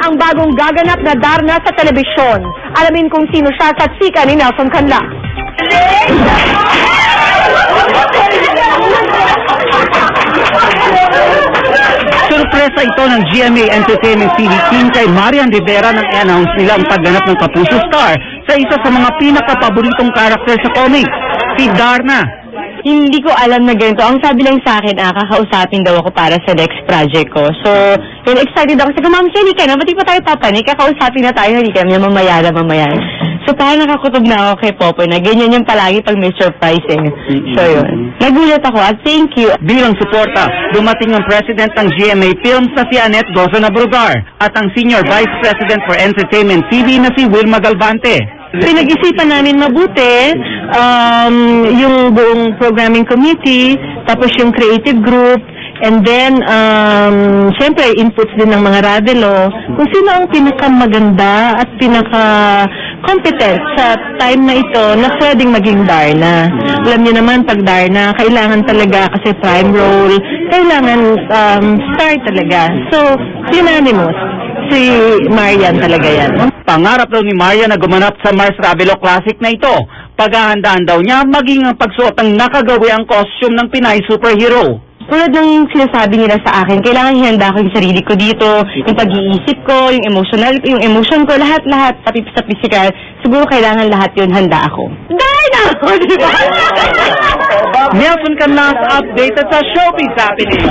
ang bagong gaganap na Darna sa telebisyon. Alamin kung sino siya sa chika ni Nelson Canla. Surpresa ito ng GMA Entertainment TV team kay Marian Rivera nang i-announce nila ang pagganap ng Kapuso Star sa isa sa mga pinakapaboritong karakter sa comics, si Darna. Hindi ko alam na ganito. Ang sabi lang sa akin, kakausapin daw ako para sa next project ko. So, yun, excited ako. Sabi ko, Ma'am, hindi ka na. Ba't di pa tayo papanik? Kakausapin na tayo. Hindi kami mamaya. So, parang nakakutob na ako kay Popoy na ganyan yung palagi pag may surprise eh. So, yun. Nagulat ako at thank you. Bilang suporta, dumating ang president ng GMA Films na si Annette Goza Nabrugar at ang senior vice president for Entertainment TV na si Wilma Galvante. Pinag-isipan namin mabuti yung buong programming committee, tapos yung creative group, and then, syempre, inputs din ng mga Ravelo, kung sino ang pinakamaganda at pinaka-competent sa time na ito na pwedeng maging Darna. Alam niyo naman, pag Darna, kailangan talaga, kasi prime role, kailangan star talaga. So, unanimous. Si Marian talaga yan. Pangarap daw ni Marian na gumanap sa Mars Ravelo Classic na ito. Paghahandaan daw niya maging ang pagsuot ng nakagawi ang costume ng Pinay superhero. Tulad ng sinasabi nila sa akin, kailangan ihanda ko yung sarili ko dito, yung pag-iisip ko, yung emotion ko, lahat, pati sa physical. Siguro kailangan lahat yun, handa ako. Darna! Nelson Canla updated sa Showbiz Happening.